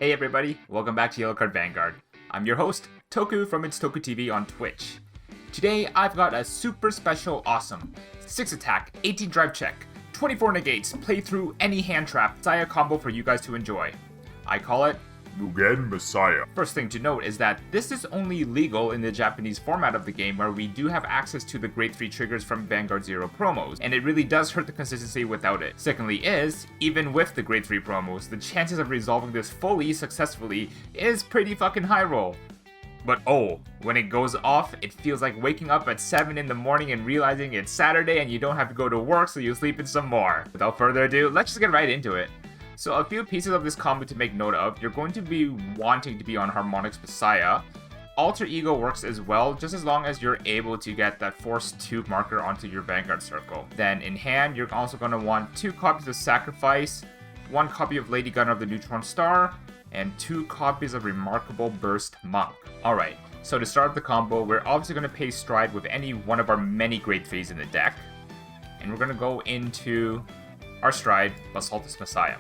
Hey everybody, welcome back to YellowCard Vanguard. I'm your host, Toku from It's Toku TV on Twitch. Today I've got a super special awesome 6 attack, 18 drive check, 24 negates, playthrough any hand trap Messiah combo for you guys to enjoy. I call it Mugen Messiah. First thing to note is that this is only legal in the Japanese format of the game where we do have access to the grade 3 triggers from Vanguard 0 promos, and it really does hurt the consistency without it. Secondly is, even with the grade 3 promos, the chances of resolving this fully successfully is pretty fucking high roll. But oh, when it goes off, it feels like waking up at 7 in the morning and realizing it's Saturday and you don't have to go to work, so you sleep in some more. Without further ado, let's just get right into it. So a few pieces of this combo to make note of. You're going to be wanting to be on Harmonix Messiah. Alter Ego works as well, just as long as you're able to get that Force 2 marker onto your Vanguard circle. Then in hand, you're also going to want 2 copies of Sacrifice, 1 copy of Lady Gunner of the Neutron Star, and 2 copies of Remarkable Burst Monk. Alright, so to start the combo, we're obviously going to pay stride with any one of our many grade 3s in the deck. And we're going to go into our stride, Basaltus Messiah.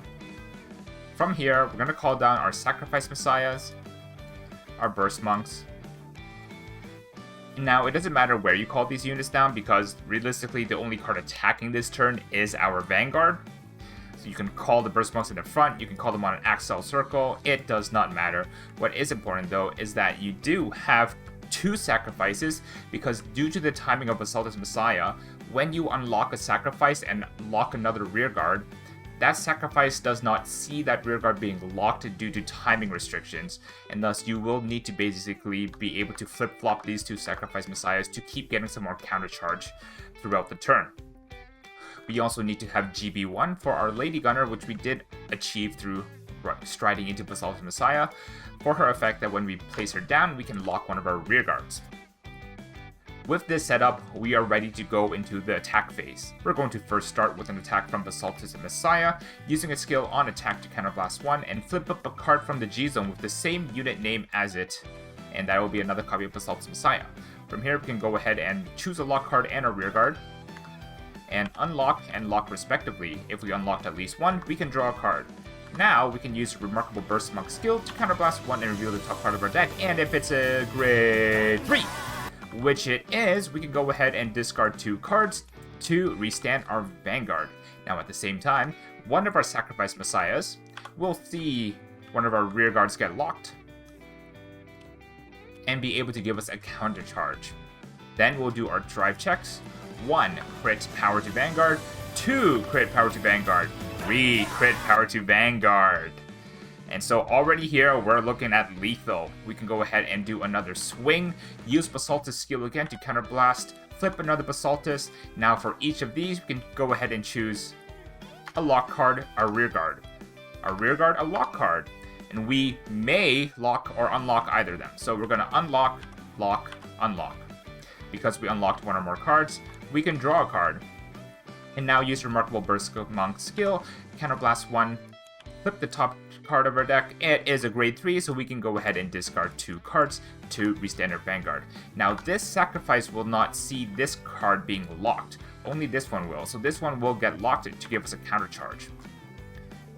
From here, we're going to call down our Sacrifice Messiahs, our Burst Monks. Now, it doesn't matter where you call these units down because, realistically, the only card attacking this turn is our Vanguard. So you can call the Burst Monks in the front, you can call them on an Axel circle, it does not matter. What is important, though, is that you do have 2 sacrifices because due to the timing of Basaltus Messiah, when you unlock a sacrifice and lock another rearguard, that sacrifice does not see that rearguard being locked due to timing restrictions, and thus you will need to basically be able to flip-flop these 2 sacrifice messiahs to keep getting some more counter charge throughout the turn. We also need to have GB1 for our Lady Gunner, which we did achieve through striding into Basaltus Messiah, for her effect that when we place her down, we can lock one of our rearguards. With this setup, we are ready to go into the attack phase. We're going to first start with an attack from Basaltus Messiah, using a skill on attack to counterblast 1, and flip up a card from the G-Zone with the same unit name as it, and that will be another copy of Basaltus Messiah. From here, we can go ahead and choose a lock card and a rearguard, and unlock and lock respectively. If we unlocked at least 1, we can draw a card. Now, we can use Remarkable Burst Monk skill to counterblast 1 and reveal the top card of our deck, and if it's a grade 3, which it is, we can go ahead and discard 2 cards to restand our Vanguard. Now at the same time, one of our Sacrifice Messiahs will see one of our rear guards get locked and be able to give us a counter charge. Then we'll do our drive checks. 1 crit power to Vanguard, 2 crit power to Vanguard, 3 crit power to Vanguard. And so already here, we're looking at lethal. We can go ahead and do another swing, use Basaltus skill again to counterblast, flip another Basaltus. Now for each of these, we can go ahead and choose a lock card, a rearguard. A rearguard, a lock card. And we may lock or unlock either of them. So we're going to unlock, lock, unlock. Because we unlocked 1 or more cards, we can draw a card. And now use Remarkable Burst Monk skill, counterblast 1, flip the top card of our deck. It is a grade 3, so we can go ahead and discard 2 cards to restand our Vanguard. Now this sacrifice will not see this card being locked, only this one will, so this one will get locked to give us a counter charge.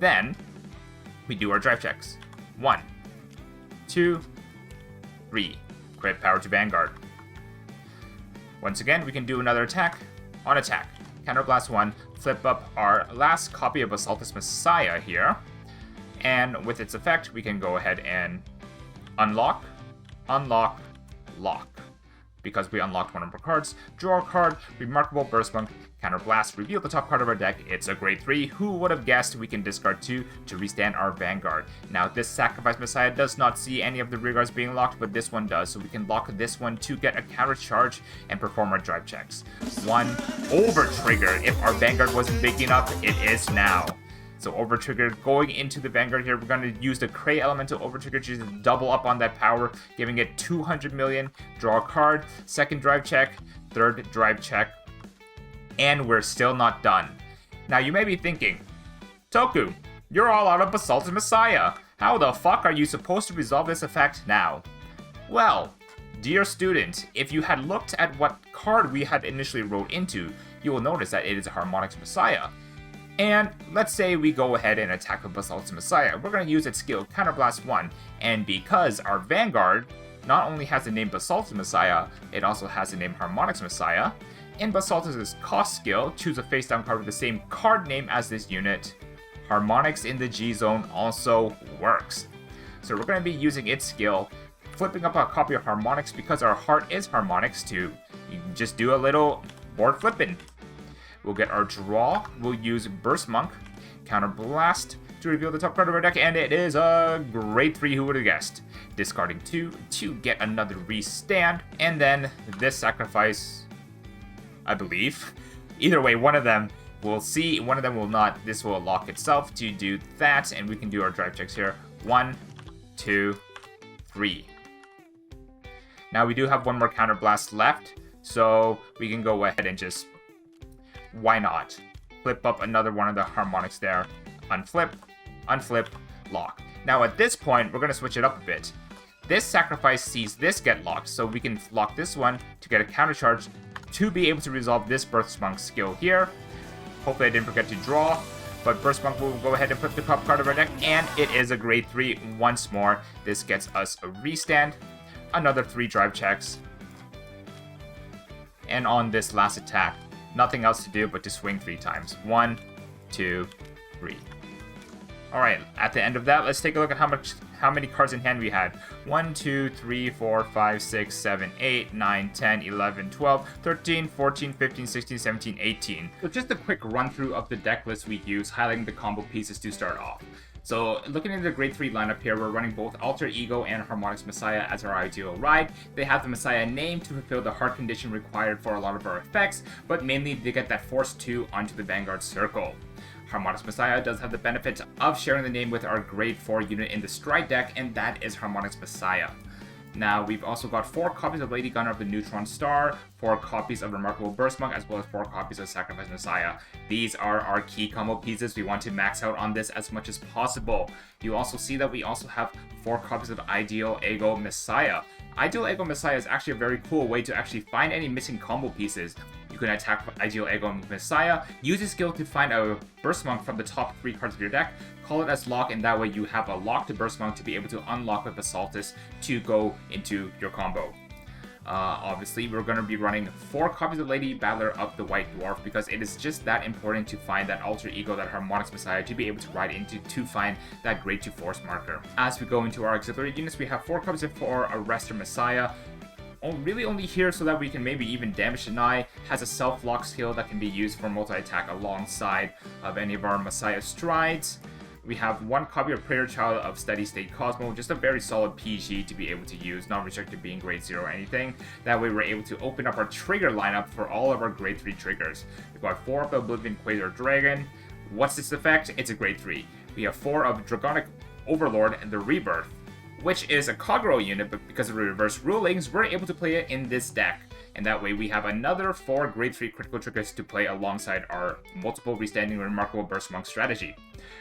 Then we do our drive checks. 1, 2, 3, crit power to Vanguard. Once again, we can do another attack. On attack, counterblast 1, flip up our last copy of Basaltus Messiah here. And with its effect, we can go ahead and unlock, unlock, lock. Because we unlocked 1 of our cards, draw a card, Remarkable Burst Monk, counterblast, reveal the top card of our deck. It's a grade 3. Who would have guessed we can discard 2 to restand our Vanguard? Now, this Sacrifice Messiah does not see any of the rearguards being locked, but this one does. So we can lock this one to get a counter charge and perform our drive checks. 1 over trigger. If our Vanguard wasn't big enough, it is now. So over trigger, going into the Vanguard here, we're going to use the Cray Elemental over trigger to double up on that power, giving it 200 million, draw a card, second drive check, third drive check, and we're still not done. Now you may be thinking, Toku, you're all out of Basaltus Messiah. How the fuck are you supposed to resolve this effect now? Well, dear student, if you had looked at what card we had initially wrote into, you will notice that it is a Harmonix Messiah. And let's say we go ahead and attack with Basaltis Messiah. We're going to use its skill Counterblast 1, and because our Vanguard not only has the name Basaltis Messiah, it also has the name Harmonics Messiah. In Basaltis' cost skill, choose a face-down card with the same card name as this unit. Harmonics in the G-Zone also works. So we're going to be using its skill, flipping up a copy of Harmonics because our heart is Harmonics too. You can just do a little board flipping. We'll get our draw. We'll use Burst Monk, Counterblast to reveal the top card of our deck, and it is a grade 3, who would have guessed. Discarding 2 to get another restand, and then this sacrifice, I believe. Either way, one of them will see, one of them will not. This will lock itself to do that, and we can do our drive checks here. 1, 2, 3. Now we do have one more Counterblast left, so we can go ahead and just, why not? Flip up another one of the Harmonics there. Unflip, unflip, lock. Now at this point, we're going to switch it up a bit. This sacrifice sees this get locked, so we can lock this one to get a counter charge to be able to resolve this Burst Monk skill here. Hopefully I didn't forget to draw, but Burst Monk will go ahead and put the top card of our deck, and it is a grade 3 once more. This gets us a restand, another 3 drive checks, and on this last attack, nothing else to do but to swing 3 times. 1, 2, 3. Alright, at the end of that, let's take a look at how many cards in hand we had. 1, 2, 3, 4, 5, 6, 7, 8, 9, 10, 11, 12, 13, 14, 15, 16, 17, 18. So just a quick run through of the deck list we use, highlighting the combo pieces to start off. So looking at the grade 3 lineup here, we're running both Alter Ego and Harmonics Messiah as our ideal ride. They have the Messiah name to fulfill the heart condition required for a lot of our effects, but mainly they get that Force 2 onto the Vanguard circle. Harmonics Messiah does have the benefit of sharing the name with our grade 4 unit in the Stride deck, and that is Harmonics Messiah. Now, we've also got 4 copies of Lady Gunner of the Neutron Star, 4 copies of Remarkable Burst Monk, as well as 4 copies of Sacrifice Messiah. These are our key combo pieces. We want to max out on this as much as possible. You also see that we also have 4 copies of Ideal Ego Messiah. Ideal Ego Messiah is actually a very cool way to actually find any missing combo pieces. You can attack Ideal Ego Messiah, use his skill to find a Burst Monk from the top 3 cards of your deck, call it as lock, and that way you have a locked Burst Monk to be able to unlock with Basaltis to go into your combo. Obviously, we're going to be running 4 copies of Lady Battler of the White Dwarf because it is just that important to find that Alter Ego, that Harmonics Messiah, to be able to ride into to find that grade 2 Force marker. As we go into our auxiliary units, we have 4 copies for Arrestor Messiah. Really only here so that we can maybe even damage deny. Has a self-lock skill that can be used for multi-attack alongside of any of our Messiah strides. We have 1 copy of Prayer Child of Steady State Cosmo, just a very solid PG to be able to use, not restricted being grade 0 or anything. That way we're able to open up our trigger lineup for all of our grade 3 triggers. We've got 4 of the Oblivion Quasar Dragon. What's its effect? It's a grade 3. We have 4 of Dragonic Overlord and the Rebirth, which is a Kagero unit, but because of the reverse rulings, we're able to play it in this deck. And that way we have another 4 grade 3 critical triggers to play alongside our multiple restanding Remarkable Burst Monk strategy.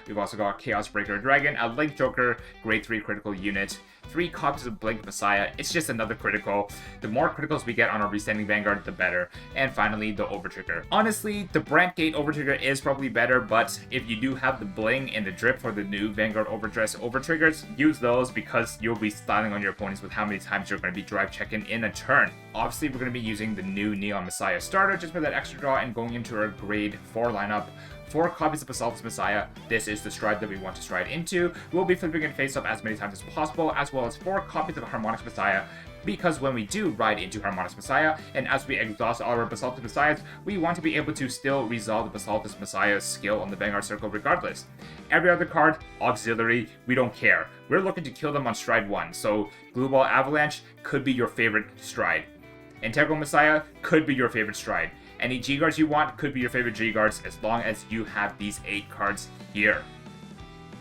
We've also got Chaos Breaker Dragon, a Link Joker, grade 3 critical unit, 3 copies of Blink Messiah. It's just another critical. The more criticals we get on our restanding Vanguard, the better. And finally, the Overtrigger. Honestly, the Brant Gate Overtrigger is probably better, but if you do have the Bling and the Drip for the new Vanguard Overdress Overtriggers, use those because you'll be styling on your opponents with how many times you're going to be drive checking in a turn. Obviously, we're going to be using the new Neon Messiah starter just for that extra draw, and going into our grade 4 lineup. 4 copies of Basaltis Messiah. This is the stride that we want to stride into. We'll be flipping it face up as many times as possible, as well as 4 copies of Harmonics Messiah, because when we do ride into Harmonics Messiah, and as we exhaust all of our Basaltis Messiahs, we want to be able to still resolve the Basaltis Messiah's skill on the Vanguard Circle regardless. Every other card, auxiliary, we don't care. We're looking to kill them on stride 1, so Glue Ball Avalanche could be your favorite stride. Integral Messiah could be your favorite stride. Any G-Guards you want could be your favorite G-Guards as long as you have these 8 cards here.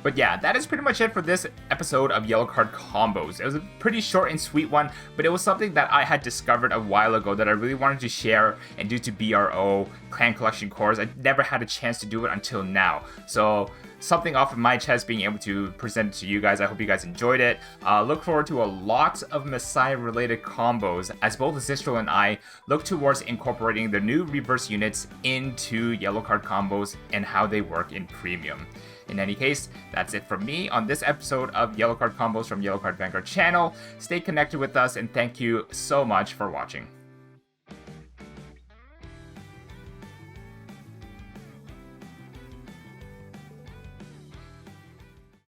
But yeah, that is pretty much it for this episode of Yellow Card Combos. It was a pretty short and sweet one, but it was something that I had discovered a while ago that I really wanted to share and do to BRO Clan Collection Cores. I never had a chance to do it until now. So something off of my chest being able to present it to you guys. I hope you guys enjoyed it. Look forward to a lot of Messiah-related combos as both Zistral and I look towards incorporating the new reverse units into Yellow Card combos and how they work in Premium. In any case, that's it from me on this episode of Yellow Card Combos from YellowCard Vanguard channel. Stay connected with us and thank you so much for watching.